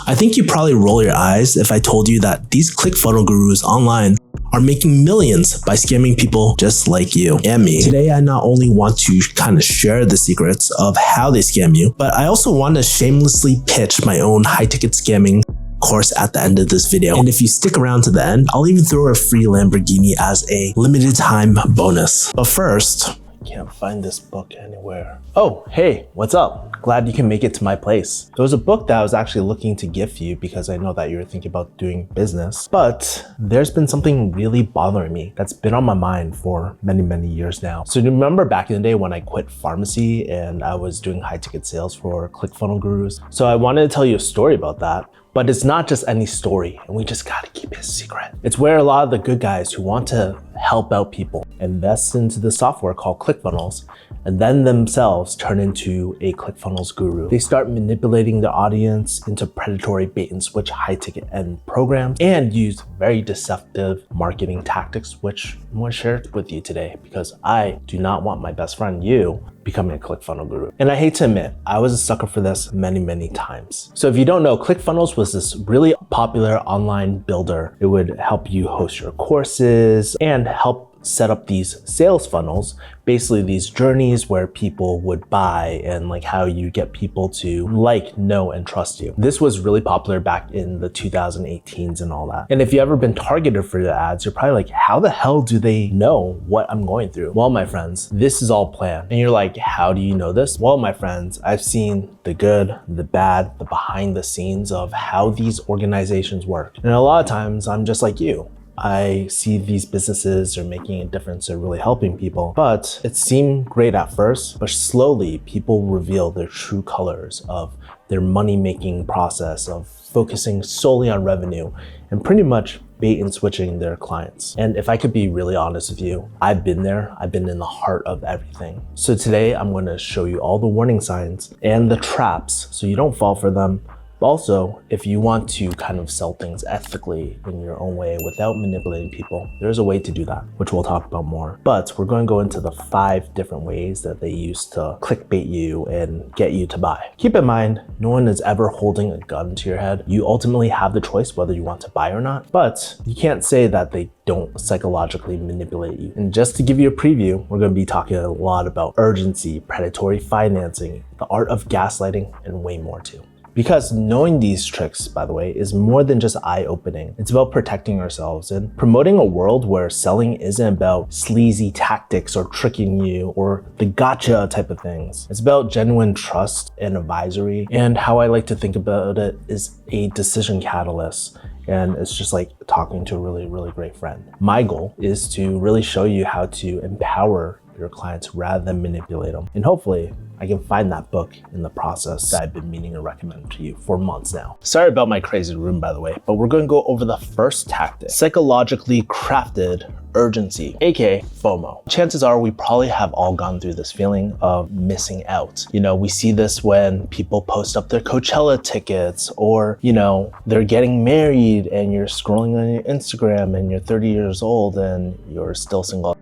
I think you probably roll your eyes if I told you that these ClickFunnel gurus online are making millions by scamming people just like you and me. Today, I not only want to kind of share the secrets of how they scam you, but I also want to shamelessly pitch my own high-ticket scamming course at the end of this video. And if you stick around to the end, I'll even throw a free Lamborghini as a limited time bonus. But first, I can't find this book anywhere. Oh, hey, what's up? Glad you can make it to my place. There was a book that I was actually looking to gift you because I know that you're thinking about doing business, but there's been something really bothering me that's been on my mind for many years now. So do you remember back in the day when I quit pharmacy and I was doing high ticket sales for ClickFunnel gurus? So I wanted to tell you a story about that. But it's not just any story, and we just gotta keep it a secret. It's where a lot of the good guys who want to help out people invest into the software called ClickFunnels, and then themselves turn into a ClickFunnels guru. They start manipulating the audience into predatory bait and switch high ticket end programs and use very deceptive marketing tactics, which I'm gonna share with you today because I do not want my best friend, you, becoming a ClickFunnel guru. And I hate to admit, I was a sucker for this many times. So if you don't know, ClickFunnels was this really popular online builder. It would help you host your courses and help set up these sales funnels, basically these journeys where people would buy and like how you get people to like, know, and trust you. This was really popular back in the 2018s and all that. And if you've ever been targeted for the ads, you're probably like, how the hell do they know what I'm going through? Well, my friends, this is all planned. And you're like, how do you know this? Well, my friends, I've seen the good, the bad, the behind the scenes of how these organizations work. And a lot of times I'm just like you. I see these businesses are making a difference, they're really helping people, but it seemed great at first, but slowly people reveal their true colors of their money-making process of focusing solely on revenue and pretty much bait and switching their clients. And if I could be really honest with you, I've been there. I've been in the heart of everything. So today I'm going to show you all the warning signs and the traps so you don't fall for them. Also, if you want to kind of sell things ethically in your own way without manipulating people, there's a way to do that, which we'll talk about more. But we're going to go into the 5 different ways that they use to clickbait you and get you to buy. Keep in mind, no one is ever holding a gun to your head. You ultimately have the choice whether you want to buy or not, but you can't say that they don't psychologically manipulate you. And just to give you a preview, we're going to be talking a lot about urgency, predatory financing, the art of gaslighting, and way more too. Because knowing these tricks, by the way, is more than just eye-opening. It's about protecting ourselves and promoting a world where selling isn't about sleazy tactics or tricking you or the gotcha type of things. It's about genuine trust and advisory. And how I like to think about it is a decision catalyst. And it's just like talking to a really great friend. My goal is to really show you how to empower your clients rather than manipulate them. And hopefully I can find that book in the process that I've been meaning to recommend to you for months now. Sorry about my crazy room, by the way, but we're going to go over the first tactic, psychologically crafted urgency, aka FOMO. Chances are we probably have all gone through this feeling of missing out. You know, we see this when people post up their Coachella tickets or, you know, they're getting married and you're scrolling on your Instagram and you're 30 years old and you're still single.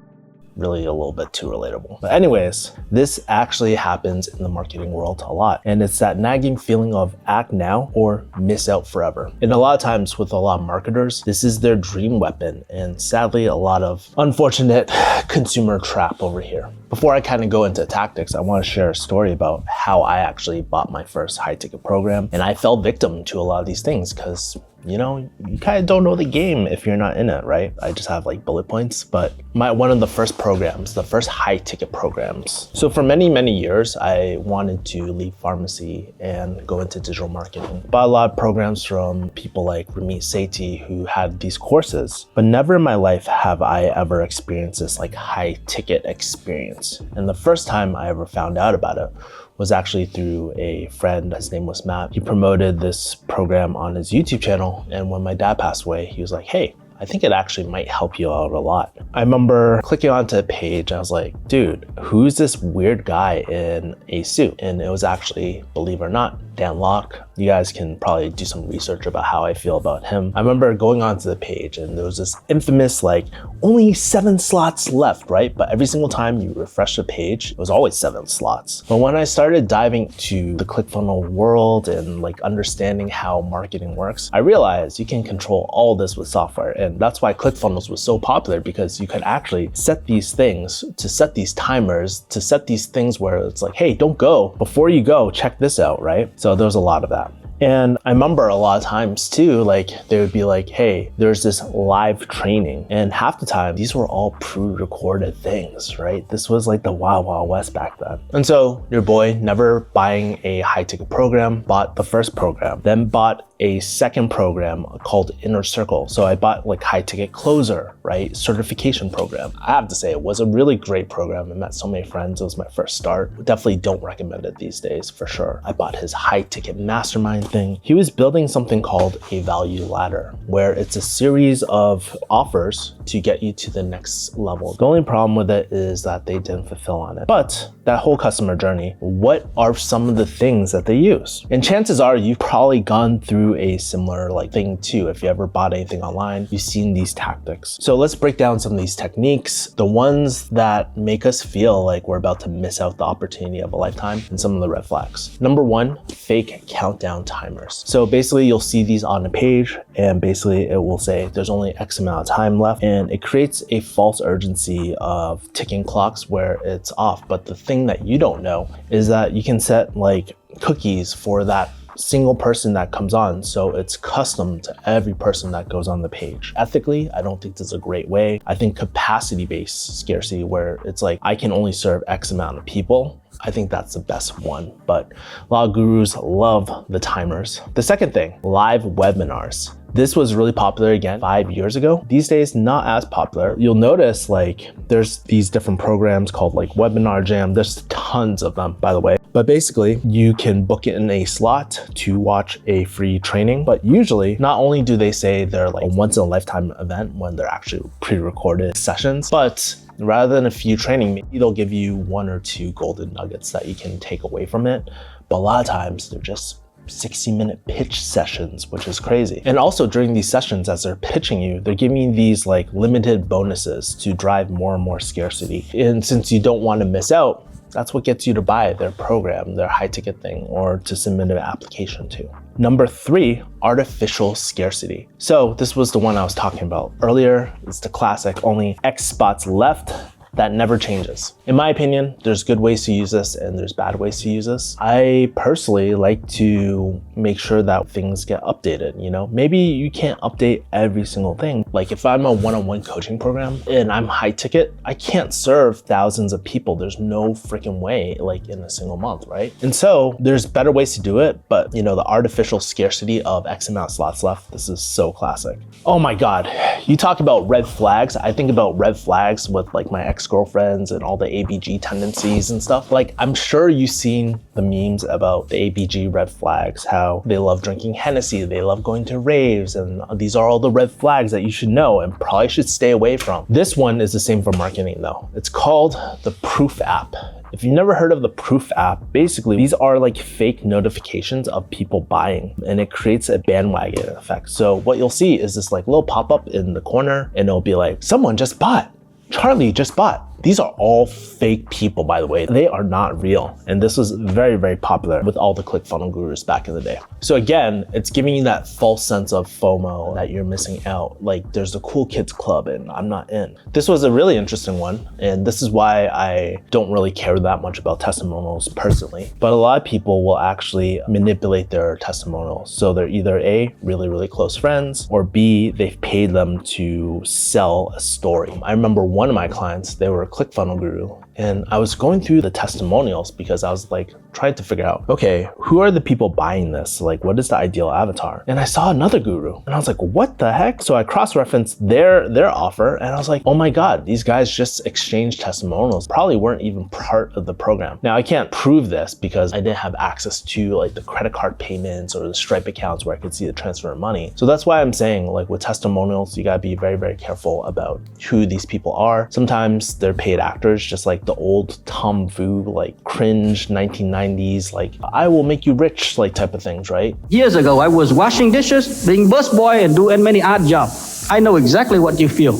Really a little bit too relatable. But anyways, this actually happens in the marketing world a lot. And it's that nagging feeling of act now or miss out forever. And a lot of times with a lot of marketers, this is their dream weapon. And sadly, a lot of unfortunate consumer trap over here. Before I kind of go into tactics, I want to share a story about how I actually bought my first high ticket program. And I fell victim to a lot of these things because, you know, you kind of don't know the game if you're not in it, right? I just have like bullet points, but one of the first programs, the first high ticket programs. So for many years, I wanted to leave pharmacy and go into digital marketing. Bought a lot of programs from people like Ramit Sethi who had these courses, but never in my life have I ever experienced this like high ticket experience. And the first time I ever found out about it was actually through a friend. His name was Matt. He promoted this program on his YouTube channel. And when my dad passed away, he was like, hey, I think it actually might help you out a lot. I remember clicking onto a page. I was like, dude, who's this weird guy in a suit? And it was actually, believe it or not, Dan Locke, You guys can probably do some research about how I feel about him. I remember going onto the page and there was this infamous like only 7 slots left, right? But every single time you refresh the page, it was always 7 slots. But when I started diving to the ClickFunnel world and like understanding how marketing works, I realized you can control all this with software. And that's why ClickFunnels was so popular, because you could actually set these things, to set these timers, to set these things where it's like, hey, don't go. Before you go, check this out, right? So there's a lot of that. And I remember a lot of times too, like they would be like, hey, there's this live training. And half the time, these were all pre-recorded things, right? This was like the Wild Wild West back then. And so your boy, never buying a high ticket program, bought the first program, then bought a second program called Inner Circle. So I bought like high ticket closer, right? Certification program. I have to say it was a really great program. I met so many friends. It was my first start. Definitely don't recommend it these days for sure. I bought his high ticket mastermind thing. He was building something called a value ladder, where it's a series of offers to get you to the next level. The only problem with it is that they didn't fulfill on it. But that whole customer journey, what are some of the things that they use? And chances are you've probably gone through a similar like thing too. If you ever bought anything online, you've seen these tactics. So let's break down some of these techniques, the ones that make us feel like we're about to miss out the opportunity of a lifetime, and some of the red flags. Number 1, fake countdown timers. So basically you'll see these on the page and basically it will say there's only X amount of time left, and it creates a false urgency of ticking clocks where it's off. But the thing that you don't know is that you can set like cookies for that single person that comes on, so it's custom to every person that goes on the page. Ethically, I don't think this is a great way. I think capacity-based scarcity, where it's like I can only serve X amount of people, I think that's the best one. But a lot of gurus love the timers. The second thing, live webinars. This was really popular again 5 years ago. These days, not as popular. You'll notice like there's these different programs called like Webinar Jam. There's tons of them, by the way. But basically, you can book in a slot to watch a free training. But usually, not only do they say they're like a once in a lifetime event when they're actually pre-recorded sessions, but rather than a few training, maybe they'll give you 1 or 2 golden nuggets that you can take away from it. But a lot of times, they're just 60-minute pitch sessions, which is crazy. And also during these sessions, as they're pitching you, they're giving you these like limited bonuses to drive more and more scarcity. And since you don't want to miss out, that's what gets you to buy their program, their high ticket thing, or to submit an application to. Number 3, artificial scarcity. So this was the one I was talking about earlier. It's the classic, only X spots left. That never changes. In my opinion, there's good ways to use this and there's bad ways to use this. I personally like to make sure that things get updated, you know? Maybe you can't update every single thing. Like if I'm a one-on-one coaching program and I'm high ticket, I can't serve thousands of people. There's no freaking way like in a single month, right? And so there's better ways to do it, but you know, the artificial scarcity of X amount of slots left, this is so classic. Oh my God, you talk about red flags. I think about red flags with like my ex-girlfriends and all the ABG tendencies and stuff. Like I'm sure you've seen the memes about the ABG red flags, how they love drinking Hennessy, they love going to raves, and these are all the red flags that you should know and probably should stay away from. This one is the same for marketing though. It's called the Proof app. If you've never heard of the Proof app, basically these are like fake notifications of people buying, and it creates a bandwagon effect. So what you'll see is this like little pop-up in the corner and it'll be like, someone just bought, Charlie just bought. These are all fake people, by the way. They are not real. And this was very, very popular with all the ClickFunnel gurus back in the day. So again, it's giving you that false sense of FOMO that you're missing out. Like there's the cool kids club and I'm not in. This was a really interesting one. And this is why I don't really care that much about testimonials personally. But a lot of people will actually manipulate their testimonials. So they're either A, really, really close friends, or B, they've paid them to sell a story. I remember one of my clients, they were a ClickFunnel guru, and I was going through the testimonials because I was like trying to figure out, okay, who are the people buying this? Like, what is the ideal avatar? And I saw another guru and I was like, what the heck? So I cross-referenced their offer and I was like, oh my God, these guys just exchanged testimonials, probably weren't even part of the program. Now I can't prove this because I didn't have access to like the credit card payments or the Stripe accounts where I could see the transfer of money. So that's why I'm saying like with testimonials, you gotta be very, very careful about who these people are. Sometimes they're paid actors, just like like the old Tom Vu, like cringe 1990s, like I will make you rich, like type of things, right? Years ago, I was washing dishes, being busboy, and doing many odd jobs. I know exactly what you feel.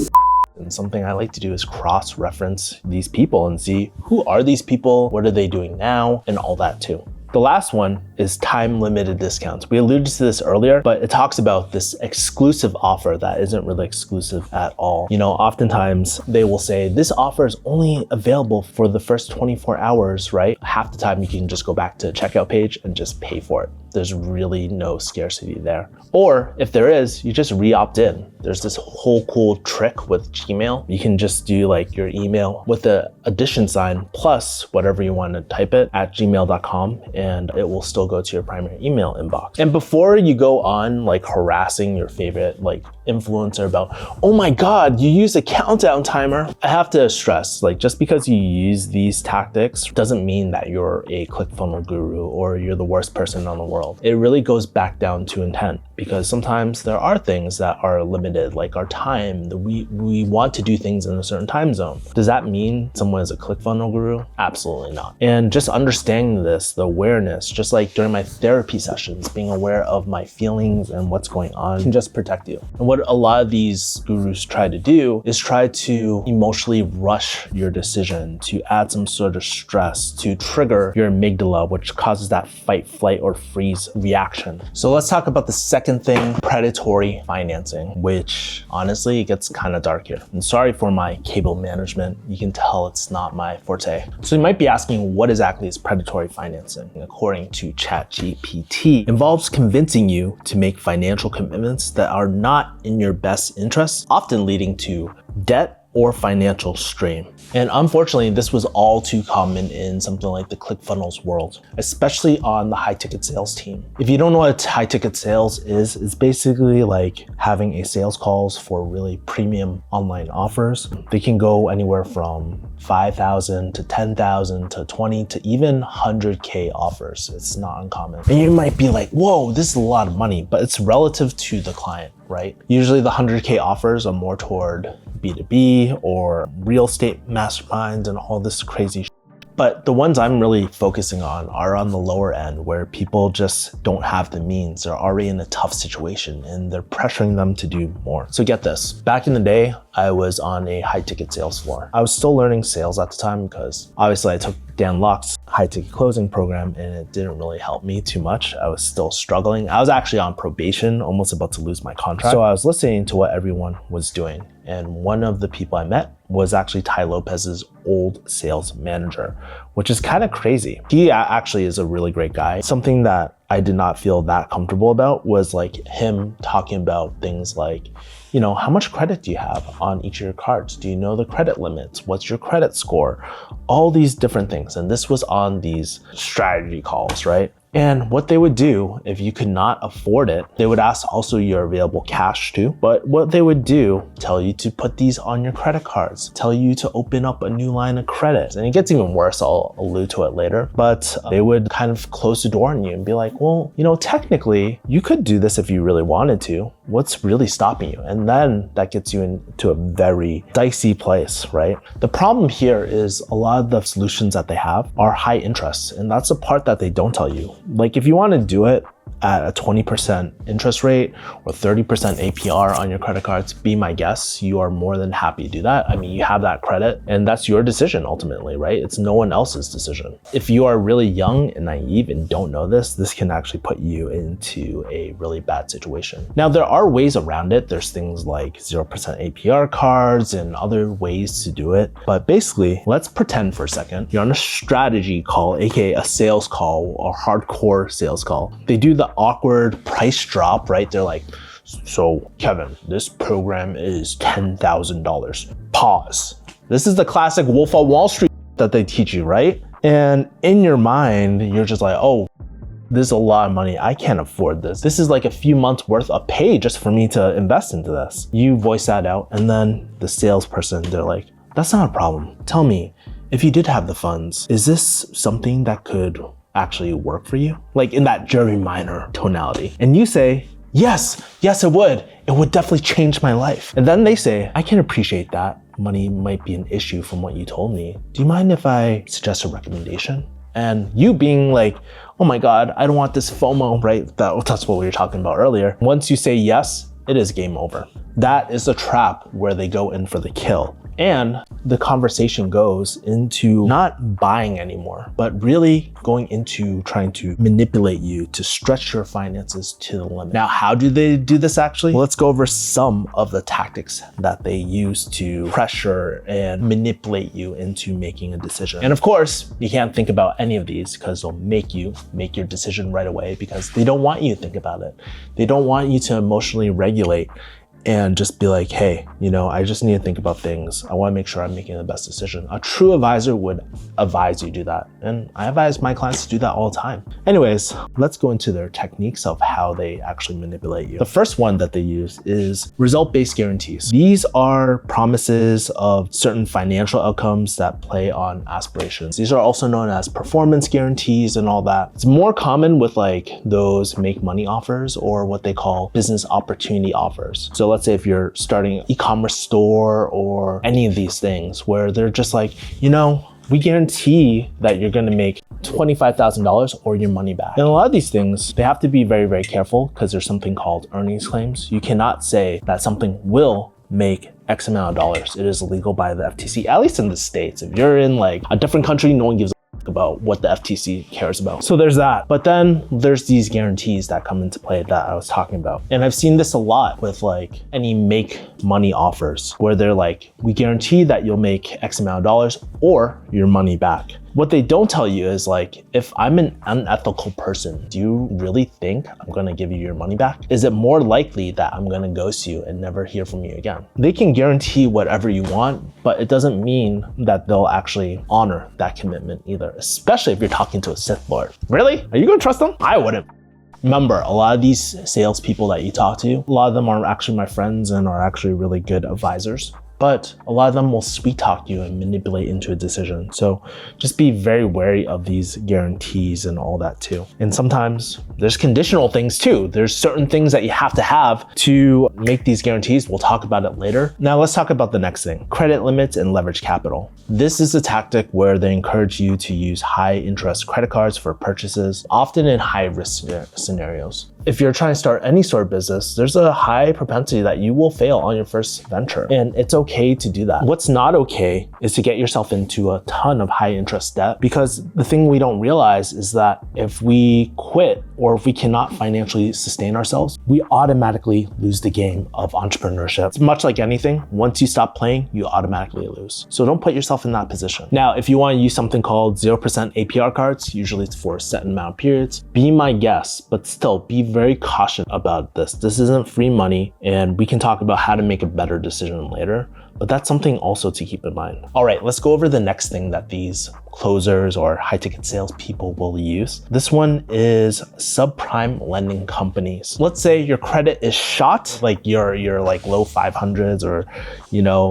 And something I like to do is cross-reference these people and see who are these people, what are they doing now, and all that too. The last one is time-limited discounts. We alluded to this earlier, but it talks about this exclusive offer that isn't really exclusive at all. You know, oftentimes they will say this offer is only available for the first 24 hours, right? Half the time you can just go back to the checkout page and just pay for it. There's really no scarcity there. Or if there is, you just re-opt in. There's this whole cool trick with Gmail. You can just do like your email with the addition sign plus whatever you want to type it at gmail.com, and it will still go to your primary email inbox. And before you go on like harassing your favorite like influencer about, oh my God, you use a countdown timer, I have to stress, like just because you use these tactics doesn't mean that you're a ClickFunnels guru or you're the worst person in the world. It really goes back down to intent, because sometimes there are things that are limited, like our time. We want to do things in a certain time zone. Does that mean someone is a ClickFunnels guru? Absolutely not. And just understanding this, the awareness, just like during my therapy sessions, being aware of my feelings and what's going on can just protect you. And what a lot of these gurus try to do is try to emotionally rush your decision, to add some sort of stress, to trigger your amygdala, which causes that fight, flight, or freeze reaction. So let's talk about the second thing, predatory financing, which honestly, it gets kind of dark here. And sorry for my cable management. You can tell it's not my forte. So you might be asking, what exactly is predatory financing? According to ChatGPT, involves convincing you to make financial commitments that are not in your best interests, often leading to debt or financial strain. And unfortunately, this was all too common in something like the ClickFunnels world, especially on the high ticket sales team. If you don't know what high ticket sales is, it's basically like having a sales calls for really premium online offers. They can go anywhere from 5,000 to 10,000 to 20 to even 100K offers. It's not uncommon. And you might be like, whoa, this is a lot of money, but it's relative to the client, right? Usually the 100K offers are more toward B2B or real estate masterminds and all this crazy shit. But the ones I'm really focusing on are on the lower end, where people just don't have the means. They're already in a tough situation and they're pressuring them to do more. So get this, back in the day, I was on a high ticket sales floor. I was still learning sales at the time because obviously I took Dan Locke's high ticket closing program and it didn't really help me too much. I was still struggling. I was actually on probation, almost about to lose my contract. So I was listening to what everyone was doing. And one of the people I met was actually Ty Lopez's old sales manager, which is kind of crazy. He actually is a really great guy. Something that I did not feel that comfortable about was like him talking about things like, you know, how much credit do you have on each of your cards? Do you know the credit limits? What's your credit score? All these different things. And this was on these strategy calls, right? And what they would do, if you could not afford it, they would ask also your available cash too. But what they would do, tell you to put these on your credit cards, tell you to open up a new line of credit. And it gets even worse, I'll allude to it later. But they would kind of close the door on you and be like, well, you know, technically you could do this if you really wanted to. What's really stopping you? And then that gets you into a very dicey place, right? The problem here is a lot of the solutions that they have are high interest. And that's the part that they don't tell you. Like if you want to do it at a 20% interest rate or 30% APR on your credit cards, be my guest, you are more than happy to do that. I mean, you have that credit and that's your decision ultimately, right? It's no one else's decision. If you are really young and naive and don't know this, this can actually put you into a really bad situation. Now, there are ways around it. There's things like 0% APR cards and other ways to do it. But basically, let's pretend for a second you're on a strategy call, aka a sales call or hardcore sales call. They do the awkward price drop, right? They're like, so Kevin, this program is $10,000. Pause. This is the classic Wolf of Wall Street that they teach you, right? And in your mind, you're just like, oh, this is a lot of money. I can't afford this. This is like a few months worth of pay just for me to invest into this. You voice that out and then the salesperson, they're like, that's not a problem. Tell me, if you did have the funds, is this something that could actually work for you? Like in that Jerry Minor tonality. And you say, yes, it would. It would definitely change my life. And then they say, I can appreciate that, money might be an issue from what you told me. Do you mind if I suggest a recommendation? And you being like, oh my God, I don't want this FOMO, right? That's what we were talking about earlier. Once you say yes, it is game over. That is a trap where they go in for the kill. And the conversation goes into not buying anymore, but really going into trying to manipulate you to stretch your finances to the limit. Now, how do they do this actually? Well, let's go over some of the tactics that they use to pressure and manipulate you into making a decision. And of course, you can't think about any of these because they'll make you make your decision right away because they don't want you to think about it. They don't want you to emotionally regulate and just be like, hey, I just need to think about things. I want to make sure I'm making the best decision. A true advisor would advise you do that. And I advise my clients to do that all the time. Anyways, let's go into their techniques of how they actually manipulate you. The first one that they use is result-based guarantees. These are promises of certain financial outcomes that play on aspirations. These are also known as performance guarantees and all that. It's more common with like those make money offers or what they call business opportunity offers. So let's say if you're starting an e-commerce store or any of these things where they're just like, we guarantee that you're gonna make $25,000 or your money back. And a lot of these things, they have to be very, very careful because there's something called earnings claims. You cannot say that something will make X amount of dollars. It is illegal by the FTC, at least in the States. If you're in like a different country, no one gives about what the FTC cares about. So there's that. But then there's these guarantees that come into play that I was talking about. And I've seen this a lot with like any make money offers where they're like, we guarantee that you'll make X amount of dollars or your money back. What they don't tell you is like, if I'm an unethical person, do you really think I'm gonna give you your money back? Is it more likely that I'm gonna ghost you and never hear from you again? They can guarantee whatever you want, but it doesn't mean that they'll actually honor that commitment either, especially if you're talking to a Sith Lord. Really? Are you gonna trust them? I wouldn't. Remember, a lot of these salespeople that you talk to, a lot of them are actually my friends and are actually really good advisors. But a lot of them will sweet talk you and manipulate into a decision. So just be very wary of these guarantees and all that too. And sometimes there's conditional things too. There's certain things that you have to make these guarantees. We'll talk about it later. Now let's talk about the next thing, credit limits and leverage capital. This is a tactic where they encourage you to use high interest credit cards for purchases, often in high risk scenarios. If you're trying to start any sort of business, there's a high propensity that you will fail on your first venture. And it's okay to do that. What's not okay is to get yourself into a ton of high interest debt, because the thing we don't realize is that if we quit or if we cannot financially sustain ourselves, we automatically lose the game of entrepreneurship. It's much like anything. Once you stop playing, you automatically lose. So don't put yourself in that position. Now, if you want to use something called 0% APR cards, usually it's for a set amount of periods, be my guest, but still be very cautious about this. This isn't free money, and we can talk about how to make a better decision later, but that's something also to keep in mind. All right, let's go over the next thing that these closers or high ticket sales people will use. This one is subprime lending companies. Let's say your credit is shot, like you're like low 500s or,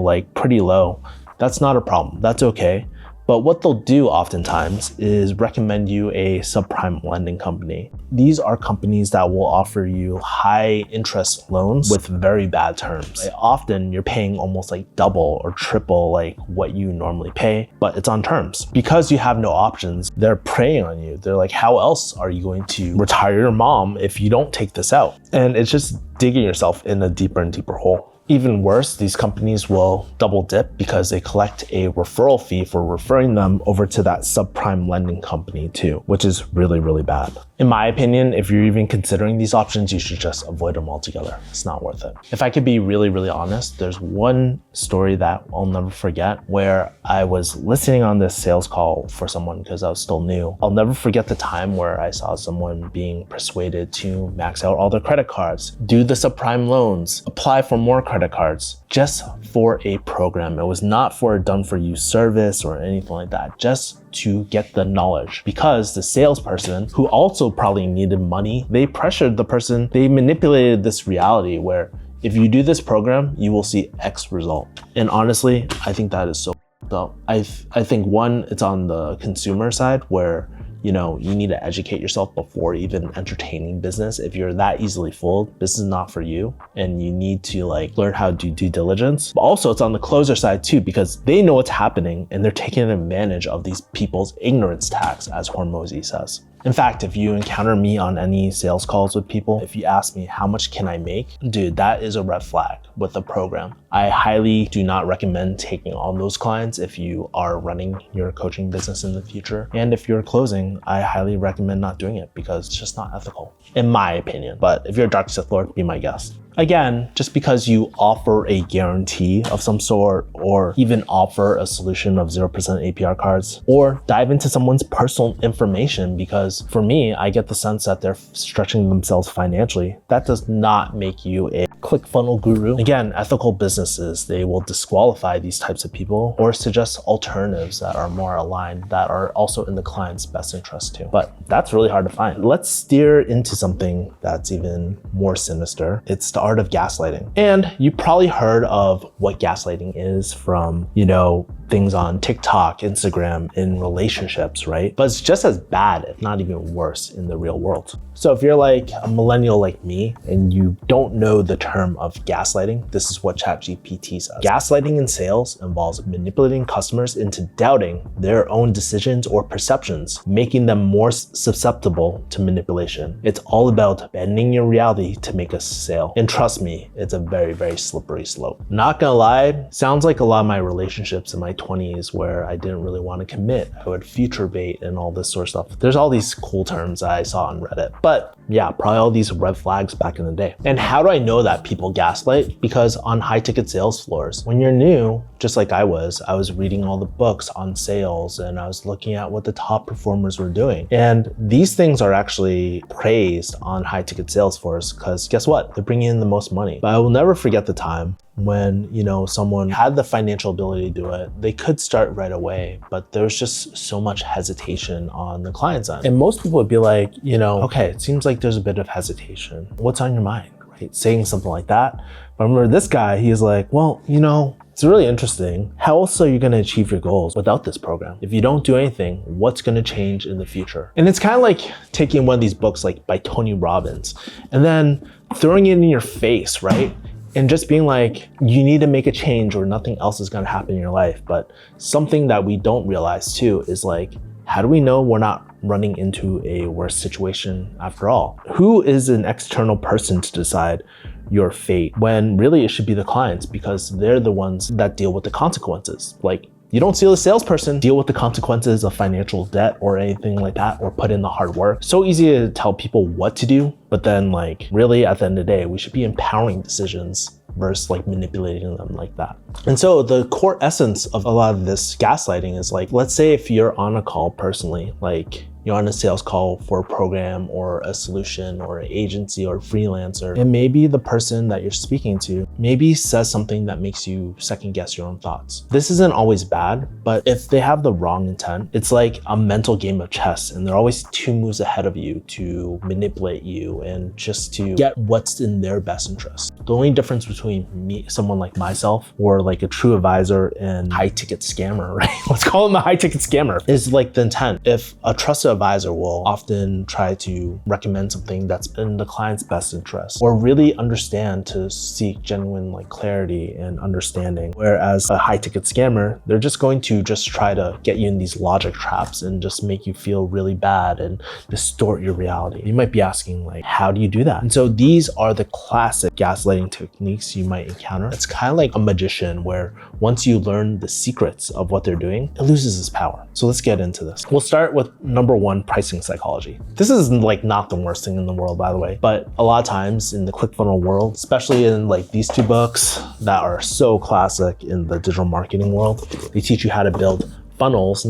like pretty low. That's not a problem. That's okay. But what they'll do oftentimes is recommend you a subprime lending company. These are companies that will offer you high interest loans with very bad terms. Often you're paying almost like double or triple like what you normally pay, but it's on terms. Because you have no options, they're preying on you. They're like, how else are you going to retire your mom if you don't take this out? And it's just digging yourself in a deeper and deeper hole. Even worse, these companies will double dip because they collect a referral fee for referring them over to that subprime lending company too, which is really, really bad. In my opinion, if you're even considering these options, you should just avoid them altogether. It's not worth it. If I could be really, really honest, there's one story that I'll never forget where I was listening on this sales call for someone because I was still new. I'll never forget the time where I saw someone being persuaded to max out all their credit cards, do the subprime loans, apply for more credit cards just for a program. It was not for a done-for-you service or anything like that, just to get the knowledge, because the salesperson, who also probably needed money, they pressured the person, they manipulated this reality where if you do this program, you will see X result. And honestly, I think that is so up. I think one, it's on the consumer side where you need to educate yourself before even entertaining business. If you're that easily fooled, this is not for you, and you need to learn how to do due diligence. But also it's on the closer side too, because they know what's happening and they're taking advantage of these people's ignorance tax, as Hormozy says. In fact, if you encounter me on any sales calls with people, if you ask me how much can I make, dude, that is a red flag with the program. I highly do not recommend taking on those clients if you are running your coaching business in the future. And if you're closing, I highly recommend not doing it because it's just not ethical, in my opinion. But if you're a Dark Sith Lord, be my guest. Again, just because you offer a guarantee of some sort, or even offer a solution of 0% APR cards, or dive into someone's personal information, because for me, I get the sense that they're stretching themselves financially, that does not make you a ClickFunnel guru. Again, ethical businesses, they will disqualify these types of people or suggest alternatives that are more aligned, that are also in the client's best interest too. But that's really hard to find. Let's steer into something that's even more sinister. It's the art of gaslighting. And you probably heard of what gaslighting is from, things on TikTok, Instagram, in relationships, right? But it's just as bad, if not even worse, in the real world. So if you're like a millennial like me and you don't know the term of gaslighting, this is what ChatGPT says. Gaslighting in sales involves manipulating customers into doubting their own decisions or perceptions, making them more susceptible to manipulation. It's all about bending your reality to make a sale. And trust me, it's a very, very slippery slope. Not gonna lie, sounds like a lot of my relationships in my 20s where I didn't really want to commit. I would future bait and all this sort of stuff. There's all these cool terms I saw on Reddit, but yeah, probably all these red flags back in the day. And how do I know that people gaslight? Because on high ticket sales floors, when you're new, just like I was reading all the books on sales and I was looking at what the top performers were doing. And these things are actually praised on high ticket sales floors because guess what? They're bringing in the most money. But I will never forget the time when, someone had the financial ability to do it. They could start right away, but there's just so much hesitation on the client's end. And most people would be like, okay, it seems like there's a bit of hesitation. What's on your mind, right? Saying something like that. But I remember this guy, he's like, well, it's really interesting. How else are you going to achieve your goals without this program? If you don't do anything, what's going to change in the future? And it's kind of like taking one of these books like by Tony Robbins and then throwing it in your face, right? And just being like, you need to make a change or nothing else is going to happen in your life. But something that we don't realize too is like, how do we know we're not running into a worse situation after all? Who is an external person to decide your fate when really it should be the clients, because they're the ones that deal with the consequences. Like, you don't see the salesperson deal with the consequences of financial debt or anything like that, or put in the hard work. So easy to tell people what to do, but then really at the end of the day, we should be empowering decisions versus manipulating them like that. And so the core essence of a lot of this gaslighting is let's say if you're on a call personally, you're on a sales call for a program or a solution or an agency or a freelancer, and maybe the person that you're speaking to maybe says something that makes you second guess your own thoughts. This isn't always bad, but if they have the wrong intent, it's like a mental game of chess and they're always 2 moves ahead of you to manipulate you and just to get what's in their best interest. The only difference between me, someone like myself, or a true advisor and high ticket scammer, right? Let's call him a high ticket scammer, is the intent. If a trusted advisor will often try to recommend something that's in the client's best interest, or really understand to seek genuine clarity and understanding. Whereas a high ticket scammer, they're just going to try to get you in these logic traps and just make you feel really bad and distort your reality. You might be asking how do you do that? And so these are the classic gaslighting techniques you might encounter. It's kind of like a magician where once you learn the secrets of what they're doing, it loses its power. So let's get into this. We'll start with number 1, pricing psychology. This is not the worst thing in the world, by the way, but a lot of times in the ClickFunnel world, especially in these 2 books that are so classic in the digital marketing world, they teach you how to build funnels,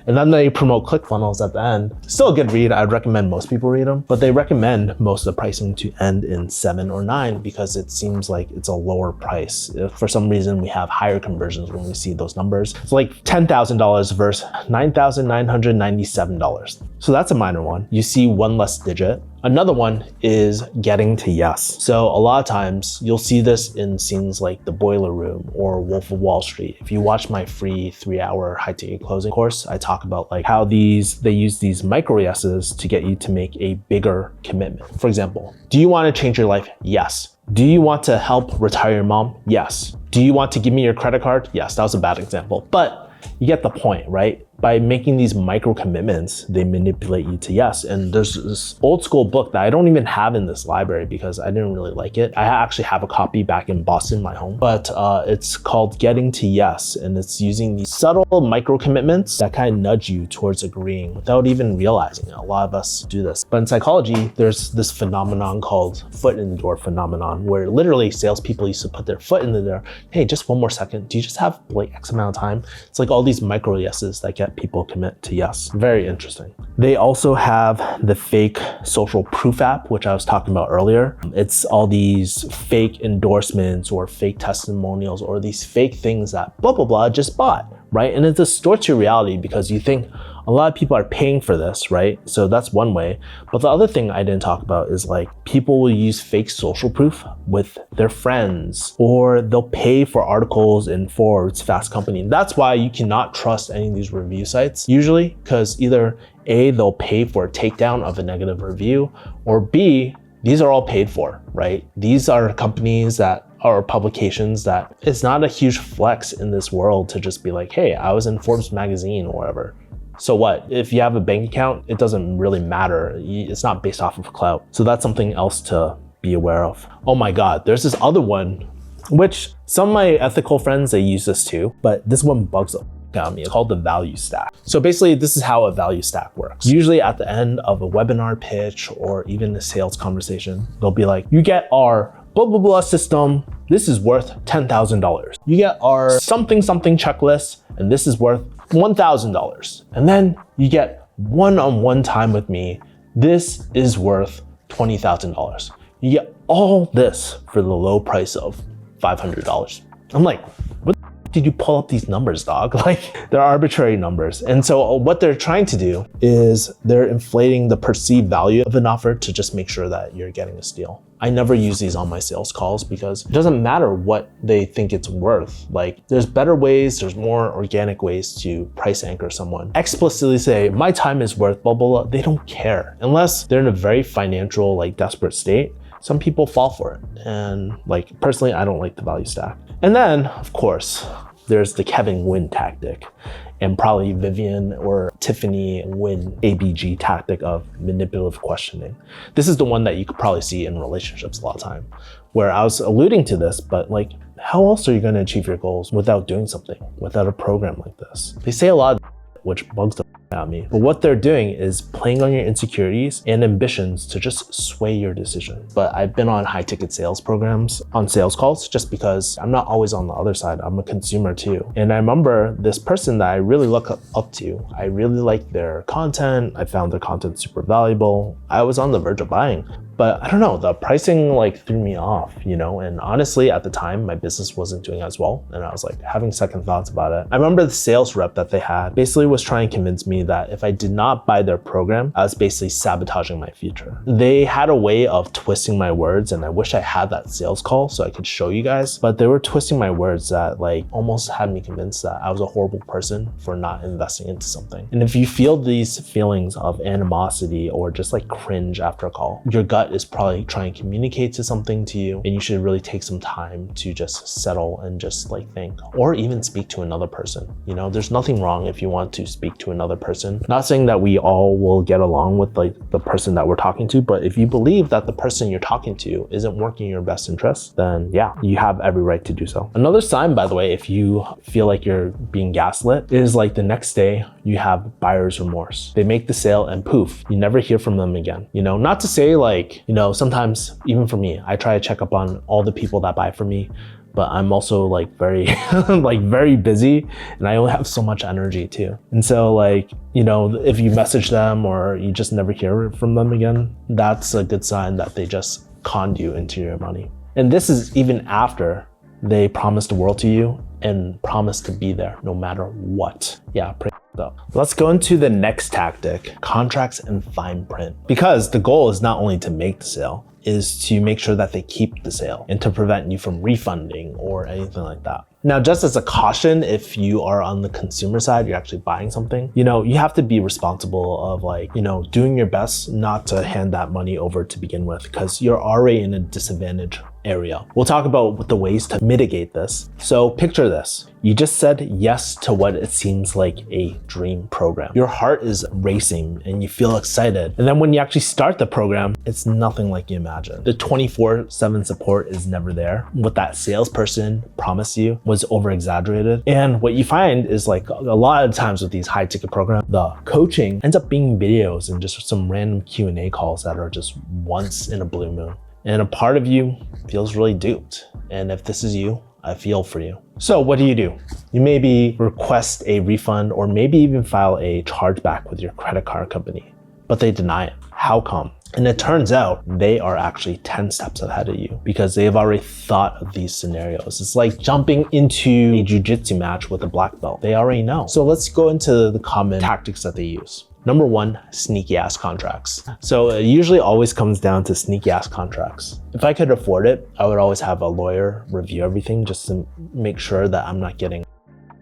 and then they promote ClickFunnels at the end. Still a good read. I'd recommend most people read them, but they recommend most of the pricing to end in 7 or 9 because it seems like it's a lower price. If for some reason we have higher conversions when we see those numbers. It's $10,000 versus $9,997. So that's a minor one. You see one less digit Another one is getting to yes. So a lot of times you'll see this in scenes like The Boiler Room or Wolf of Wall Street. If you watch my free 3-hour high ticket closing course, I talk about like how they use these micro yeses to get you to make a bigger commitment. For example, do you want to change your life? Yes. Do you want to help retire your mom? Yes. Do you want to give me your credit card? Yes, that was a bad example, but you get the point, right? By making these micro commitments, they manipulate you to yes. And there's this old school book that I don't even have in this library because I didn't really like it. I actually have a copy back in Boston, my home, but it's called Getting to Yes. And it's using these subtle micro commitments that kind of nudge you towards agreeing without even realizing it. A lot of us do this. But in psychology, there's this phenomenon called foot in the door phenomenon, where literally salespeople used to put their foot in the door. Hey, just one more second. Do you just have like X amount of time? It's like all these micro yeses that get people commit to yes. Very interesting. They also have the fake social proof app, which I was talking about earlier. It's all these fake endorsements or fake testimonials or these fake things that blah, blah, blah just bought, right? And it distorts your reality because you think a lot of people are paying for this, right? So that's one way. But the other thing I didn't talk about is like people will use fake social proof with their friends, or they'll pay for articles in Forbes, Fast Company. And that's why you cannot trust any of these review sites usually, because either A, they'll pay for a takedown of a negative review, or B, these are all paid for, right? These are companies that or publications that it's not a huge flex in this world to just be like, hey, I was in Forbes magazine or whatever. So what? If you have a bank account, it doesn't really matter. It's not based off of clout. So that's something else to be aware of. Oh my God, there's this other one, which some of my ethical friends, they use this too, but this one bugs out me. It's called the value stack. So basically, this is how a value stack works. Usually at the end of a webinar pitch or even a sales conversation, they'll be like, you get our blah, blah, blah system. This is worth $10,000. You get our something, something checklist, and this is worth $1,000. And then you get one-on-one time with me. This is worth $20,000. You get all this for the low price of $500. I'm like, what did you pull up these numbers, dog? Like, they're arbitrary numbers. And so what they're trying to do is they're inflating the perceived value of an offer to just make sure that you're getting a steal. I never use these on my sales calls because it doesn't matter what they think it's worth. Like, there's better ways, there's more organic ways to price anchor someone. Explicitly say, my time is worth blah, blah, blah. They don't care unless they're in a very financial, like desperate state. Some people fall for it. And like, personally, I don't like the value stack. And then of course, there's the Kevin Wynn tactic, and probably Vivian or Tiffany Wynn ABG tactic of manipulative questioning. This is the one that you could probably see in relationships a lot of time, where I was alluding to this, but like, how else are you going to achieve your goals without doing something, without a program like this? They say a lot of which bugs the out of me. But what they're doing is playing on your insecurities and ambitions to just sway your decision. But I've been on high ticket sales programs on sales calls just because I'm not always on the other side. I'm a consumer too. And I remember this person that I really look up to. I really liked their content. I found their content super valuable. I was on the verge of buying. But I don't know, the pricing like threw me off, you know? And honestly, at the time, my business wasn't doing as well. And I was like having second thoughts about it. I remember the sales rep that they had basically was trying to convince me that if I did not buy their program, I was basically sabotaging my future. They had a way of twisting my words, and I wish I had that sales call so I could show you guys, but they were twisting my words that like almost had me convinced that I was a horrible person for not investing into something. And if you feel these feelings of animosity or just like cringe after a call, your gut is probably trying to communicate to something to you, and you should really take some time to just settle and just like think, or even speak to another person. You know, there's nothing wrong if you want to speak to another person. Not saying that we all will get along with like the person that we're talking to, but if you believe that the person you're talking to isn't working in your best interest, then yeah, you have every right to do so. Another sign, by the way, if you feel like you're being gaslit, is like the next day you have buyer's remorse. They make the sale and poof, you never hear from them again. You know, not to say like, you know, sometimes even for me, I try to check up on all the people that buy from me, but I'm also like very, like very busy, and I only have so much energy too. And so like, you know, if you message them or you just never hear from them again, that's a good sign that they just conned you into your money. And this is even after they promised the world to you and promised to be there no matter what. Yeah, up. Let's go into the next tactic, contracts and fine print. Because the goal is not only to make the sale, is to make sure that they keep the sale and to prevent you from refunding or anything like that. Now, just as a caution, if you are on the consumer side, you're actually buying something, you have to be responsible of doing your best not to hand that money over to begin with, because you're already in a disadvantage area. We'll talk about the ways to mitigate this. So picture this. You just said yes to what it seems like a dream program. Your heart is racing and you feel excited. And then when you actually start the program, it's nothing like you imagined. The 24/7 support is never there. What that salesperson promised you was over exaggerated. And what you find is like a lot of times with these high ticket programs, the coaching ends up being videos and just some random Q&A calls that are just once in a blue moon. And a part of you feels really duped. And if this is you, I feel for you. So what do? You maybe request a refund or maybe even file a chargeback with your credit card company, but they deny it. How come? And it turns out they are actually 10 steps ahead of you because they've already thought of these scenarios. It's like jumping into a jiu-jitsu match with a black belt. They already know. So let's go into the common tactics that they use. Number one, sneaky ass contracts. So it usually always comes down to sneaky ass contracts. If I could afford it, I would always have a lawyer review everything just to make sure that I'm not getting.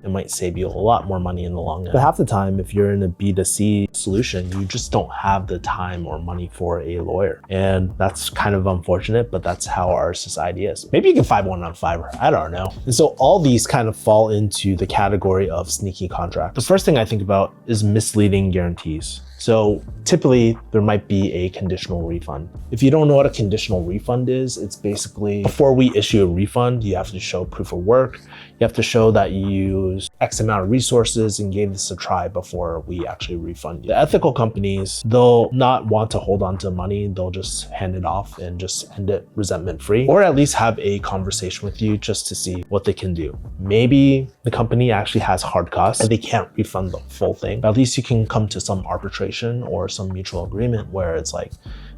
It might save you a lot more money in the long run. But half the time, if you're in a B2C solution, you just don't have the time or money for a lawyer. And that's kind of unfortunate, but that's how our society is. Maybe you can find one on Fiverr, I don't know. And so all these kind of fall into the category of sneaky contract. The first thing I think about is misleading guarantees. So typically there might be a conditional refund. If you don't know what a conditional refund is, it's basically before we issue a refund, you have to show proof of work. You have to show that you use X amount of resources and gave this a try before we actually refund you. The ethical companies, they'll not want to hold on to money. They'll just hand it off and just end it resentment free, or at least have a conversation with you just to see what they can do. Maybe the company actually has hard costs and they can't refund the full thing, but at least you can come to some arbitration or some mutual agreement where it's like,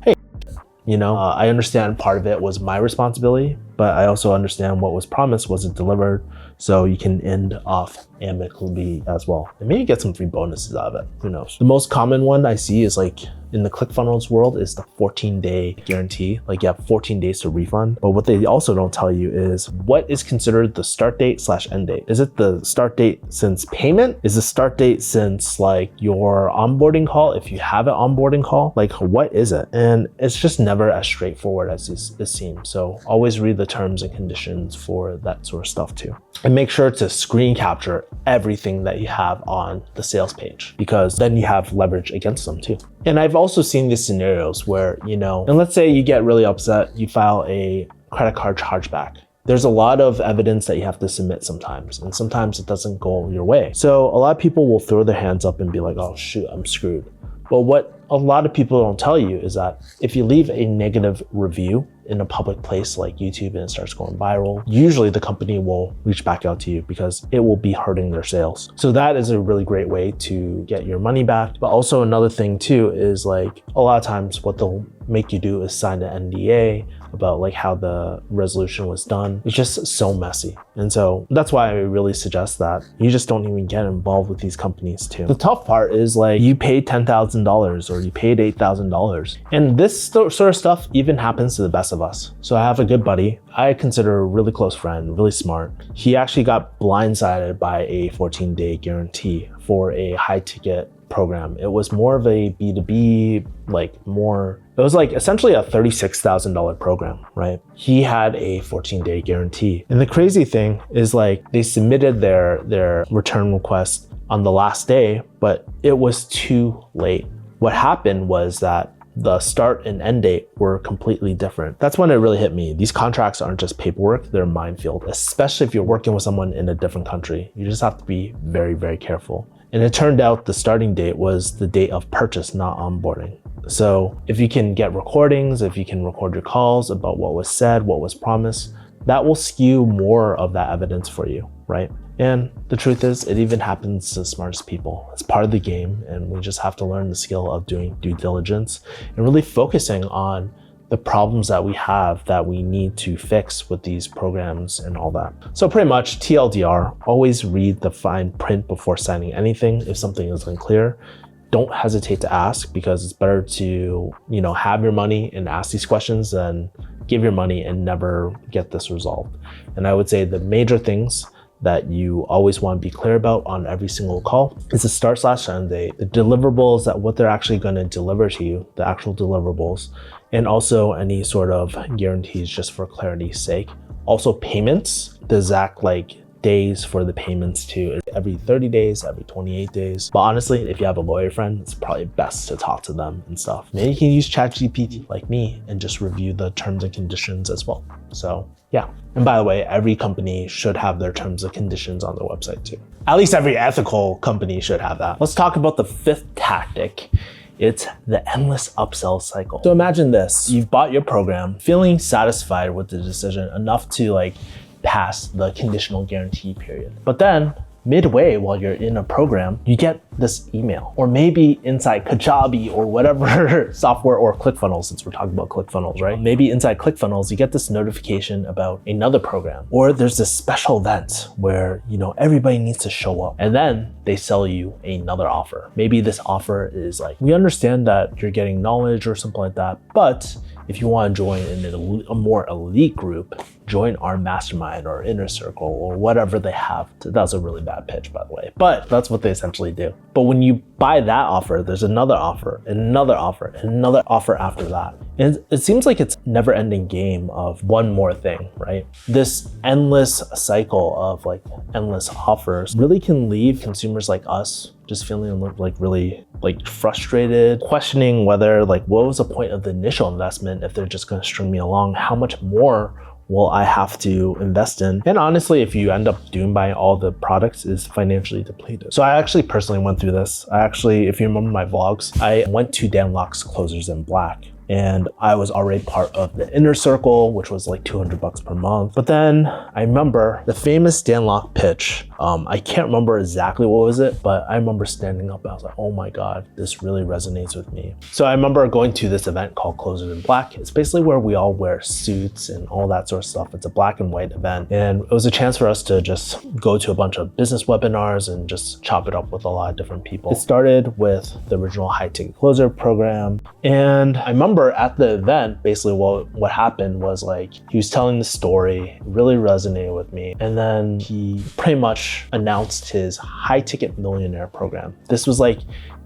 hey, I understand part of it was my responsibility, but I also understand what was promised wasn't delivered. So you can end off amicably as well. And maybe get some free bonuses out of it, who knows? The most common one I see is like in the ClickFunnels world is the 14-day guarantee. Like you have 14 days to refund. But what they also don't tell you is what is considered the start date / end date. Is it the start date since payment? Is the start date since like your onboarding call? If you have an onboarding call, like what is it? And it's just never as straightforward as it seems. So always read the terms and conditions for that sort of stuff too. And make sure to screen capture everything that you have on the sales page, because then you have leverage against them too. And I've also seen these scenarios where, and let's say you get really upset, you file a credit card chargeback. There's a lot of evidence that you have to submit sometimes, and sometimes it doesn't go your way. So a lot of people will throw their hands up and be like, oh shoot, I'm screwed. But what a lot of people don't tell you is that if you leave a negative review in a public place like YouTube and it starts going viral, usually the company will reach back out to you because it will be hurting their sales. So that is a really great way to get your money back. But also another thing too is like a lot of times what they'll make you do is sign an NDA about like how the resolution was done. It's just so messy. And so that's why I really suggest that you just don't even get involved with these companies too. The tough part is like you paid $10,000 or you paid $8,000. And this sort of stuff even happens to the best of us. So I have a good buddy I consider a really close friend, really smart. He actually got blindsided by a 14-day guarantee for a high ticket program. It was more of a B2B, it was like essentially a $36,000 program, right? He had a 14-day guarantee. And the crazy thing is they submitted their return request on the last day, but it was too late. What happened was that the start and end date were completely different. That's when it really hit me. These contracts aren't just paperwork, they're a minefield, especially if you're working with someone in a different country. You just have to be very, very careful. And it turned out the starting date was the date of purchase, not onboarding. So if you can get recordings, if you can record your calls about what was said, what was promised, that will skew more of that evidence for you, right? And the truth is, it even happens to the smartest people. It's part of the game, and we just have to learn the skill of doing due diligence and really focusing on the problems that we have that we need to fix with these programs and all that. So pretty much TLDR, always read the fine print before signing anything. If something is unclear, don't hesitate to ask, because it's better to, have your money and ask these questions than give your money and never get this resolved. And I would say the major things that you always want to be clear about on every single call is the start/end date, the deliverables, that what they're actually going to deliver to you, the actual deliverables, and also any sort of guarantees, just for clarity's sake. Also payments, the exact days for the payments too, every 30 days, every 28 days. But honestly, if you have a lawyer friend, it's probably best to talk to them and stuff. Maybe you can use ChatGPT like me and just review the terms and conditions as well. So yeah. And by the way, every company should have their terms and conditions on their website too. At least every ethical company should have that. Let's talk about the fifth tactic. It's the endless upsell cycle. So imagine this, you've bought your program, feeling satisfied with the decision enough to pass the conditional guarantee period. But then midway while you're in a program, you get this email, or maybe inside Kajabi or whatever software, or Clickfunnels, since we're talking about Clickfunnels, right? Maybe inside Clickfunnels, you get this notification about another program, or there's this special event where, everybody needs to show up, and then they sell you another offer. Maybe this offer is we understand that you're getting knowledge or something like that, but if you want to join in a more elite group, join our mastermind or inner circle or whatever they have. That's a really bad pitch, by the way, but that's what they essentially do. But when you buy that offer, there's another offer, and another offer, and another offer after that. And it seems like it's never-ending game of one more thing, right? This endless cycle of endless offers really can leave consumers like us just feeling really frustrated, questioning whether what was the point of the initial investment if they're just going to string me along? How much more will I have to invest in? And honestly, if you end up buying all the products, is financially depleted. So I actually personally went through this. If you remember my vlogs, I went to Dan Locke's Closers in Black. And I was already part of the inner circle, which was $200 per month. But then I remember the famous Dan Locke pitch. I can't remember exactly what was it, but I remember standing up and I was like, oh my God, this really resonates with me. So I remember going to this event called Closers in Black. It's basically where we all wear suits and all that sort of stuff. It's a black and white event. And it was a chance for us to just go to a bunch of business webinars and just chop it up with a lot of different people. It started with the original high ticket closer program. And I remember at the event, basically what happened was he was telling the story, it really resonated with me. And then he pretty much announced his high ticket millionaire program. This was the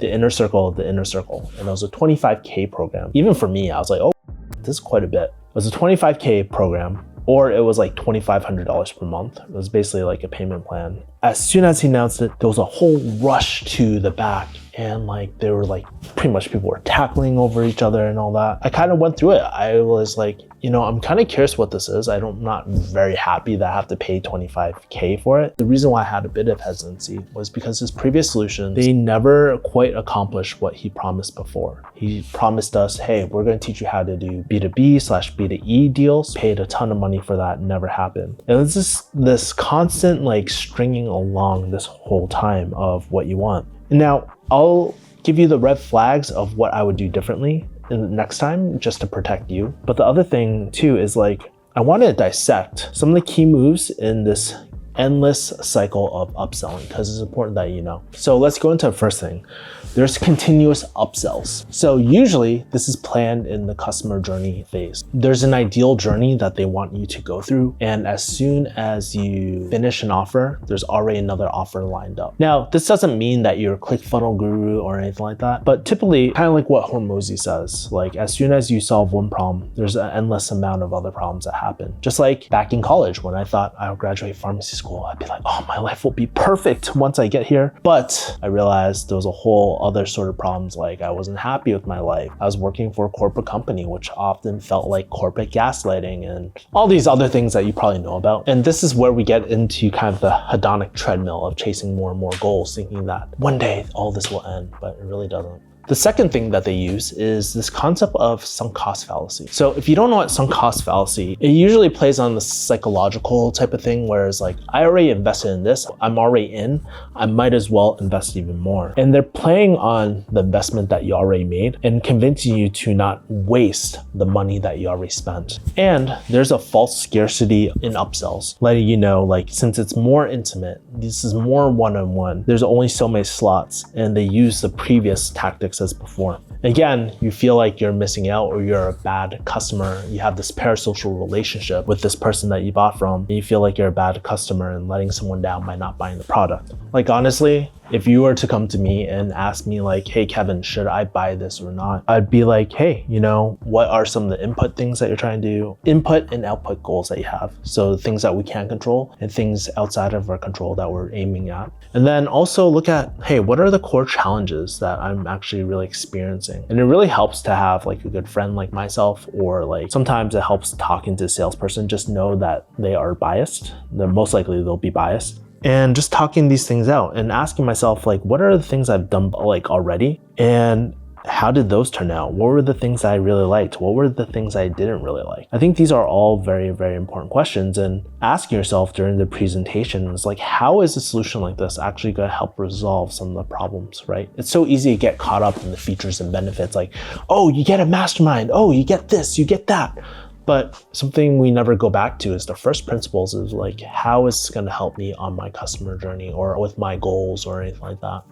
inner circle of the inner circle. And it was a 25K program. Even for me, I was like, oh, this is quite a bit. It was a 25K program, or it was $2,500 per month. It was basically a payment plan. As soon as he announced it, there was a whole rush to the back, and they were pretty much people were tackling over each other and all that. I kind of went through it. I was I'm kind of curious what this is. I'm not very happy that I have to pay $25K for it. The reason why I had a bit of hesitancy was because his previous solutions, they never quite accomplished what he promised before. He promised us, hey, we're going to teach you how to do B2B/B2E deals. Paid a ton of money for that, never happened. And it's just this constant stringing along this whole time of what you want. And now I'll give you the red flags of what I would do differently in the next time, just to protect you. But the other thing too is I want to dissect some of the key moves in this endless cycle of upselling, because it's important that you know. So let's go into the first thing. There's continuous upsells. So usually this is planned in the customer journey phase. There's an ideal journey that they want you to go through. And as soon as you finish an offer, there's already another offer lined up. Now, this doesn't mean that you're a ClickFunnel guru or anything like that, but typically kind of like what Hormozy says, as soon as you solve one problem, there's an endless amount of other problems that happen. Just like back in college, when I thought I would graduate pharmacy school, I'd be like, oh, my life will be perfect once I get here. But I realized there was a whole other sort of problems. I wasn't happy with my life. I was working for a corporate company, which often felt like corporate gaslighting and all these other things that you probably know about. And this is where we get into kind of the hedonic treadmill of chasing more and more goals, thinking that one day all this will end, but it really doesn't. The second thing that they use is this concept of sunk cost fallacy. So if you don't know what sunk cost fallacy, it usually plays on the psychological type of thing, whereas like, I already invested in this, I'm already in, I might as well invest even more. And they're playing on the investment that you already made and convincing you to not waste the money that you already spent. And there's a false scarcity in upsells, letting you know, like, since it's more intimate, this is more one-on-one, there's only so many slots, and they use the previous tactics as before. Again, you feel like you're missing out or you're a bad customer. You have this parasocial relationship with this person that you bought from, and you feel like you're a bad customer and letting someone down by not buying the product. Like, honestly, if you were to come to me and ask me like, hey, Kevin, should I buy this or not? I'd be like, hey, you know, what are some of the input things that you're trying to do? Input and output goals that you have. So things that we can control and things outside of our control that we're aiming at. And then also look at, hey, what are the core challenges that I'm actually really experiencing? And it really helps to have like a good friend like myself, or like sometimes it helps talking to a salesperson, just know that they are biased. They're most likely they'll be biased. And just talking these things out and asking myself, like, what are the things I've done like already? And how did those turn out? What were the things I really liked? What were the things I didn't really like? I think these are all very, very important questions. And asking yourself during the presentation is like, how is a solution like this actually going to help resolve some of the problems, right? It's so easy to get caught up in the features and benefits, like, oh, you get a mastermind. Oh, you get this, you get that. But something we never go back to is the first principles is like, how is this going to help me on my customer journey or with my goals or anything like that?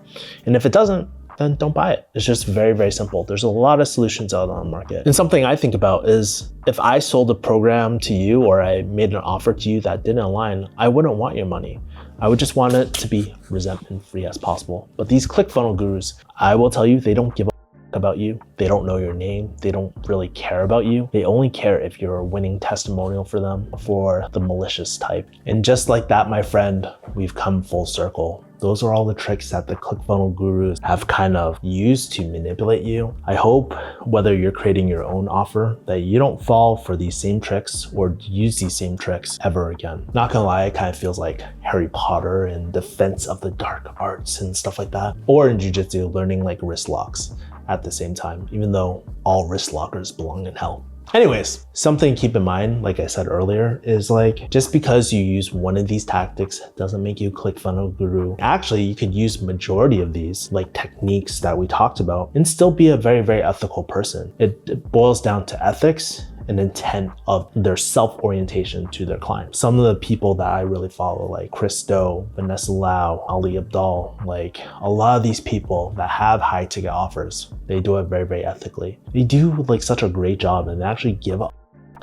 And if it doesn't, then don't buy it. It's just very, very simple. There's a lot of solutions out on the market. And something I think about is if I sold a program to you or I made an offer to you that didn't align, I wouldn't want your money. I would just want it to be resentment free as possible. But these ClickFunnel gurus, I will tell you, they don't give a about you. They don't know your name. They don't really care about you. They only care if you're a winning testimonial for them, for the malicious type. And just like that, my friend, we've come full circle. Those are all the tricks that the ClickFunnel gurus have kind of used to manipulate you. I hope whether you're creating your own offer that you don't fall for these same tricks or use these same tricks ever again. Not gonna lie, it kind of feels like Harry Potter and Defense of the Dark Arts and stuff like that. Or in Jiu-Jitsu, learning like wrist locks at the same time, even though all wrist lockers belong in hell. Anyways, something to keep in mind, like I said earlier, is like, just because you use one of these tactics doesn't make you a ClickFunnel guru. Actually, you could use majority of these like techniques that we talked about and still be a very, very ethical person. It boils down to ethics and intent of their self-orientation to their clients. Some of the people that I really follow, like Chris Do, Vanessa Lau, Ali Abdal, like a lot of these people that have high ticket offers, they do it very, very ethically. They do like such a great job and they actually give up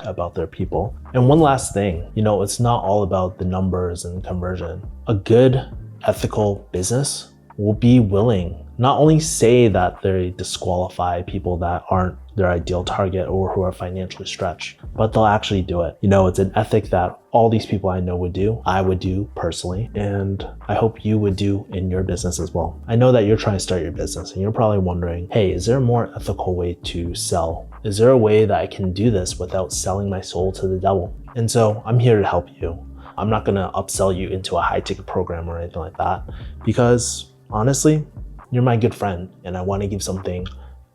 about their people. And one last thing, you know, it's not all about the numbers and conversion. A good ethical business will be willing not only say that they disqualify people that aren't their ideal target or who are financially stretched, but they'll actually do it. You know, it's an ethic that all these people I know would do, I would do personally, and I hope you would do in your business as well. I know that you're trying to start your business and you're probably wondering, hey, is there a more ethical way to sell? Is there a way that I can do this without selling my soul to the devil? And so I'm here to help you. I'm not gonna upsell you into a high ticket program or anything like that, because honestly, you're my good friend and I want to give something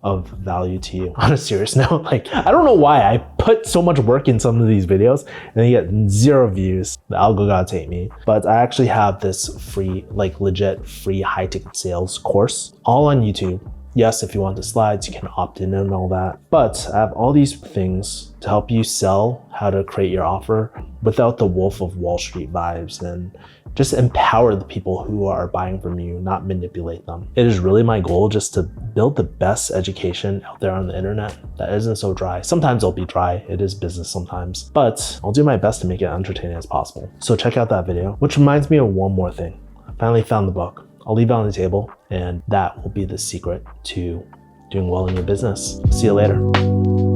of value to you. On a serious note, like, I don't know why I put so much work in some of these videos and they get 0 views. The algo gods hate me. But I actually have this free, like legit free high ticket sales course all on YouTube. Yes, if you want the slides, you can opt in and all that. But I have all these things to help you sell, how to create your offer without the Wolf of Wall Street vibes, and just empower the people who are buying from you, not manipulate them. It is really my goal just to build the best education out there on the internet that isn't so dry. Sometimes it'll be dry, it is business sometimes, but I'll do my best to make it entertaining as possible. So check out that video, which reminds me of one more thing. I finally found the book. I'll leave it on the table, and that will be the secret to doing well in your business. See you later.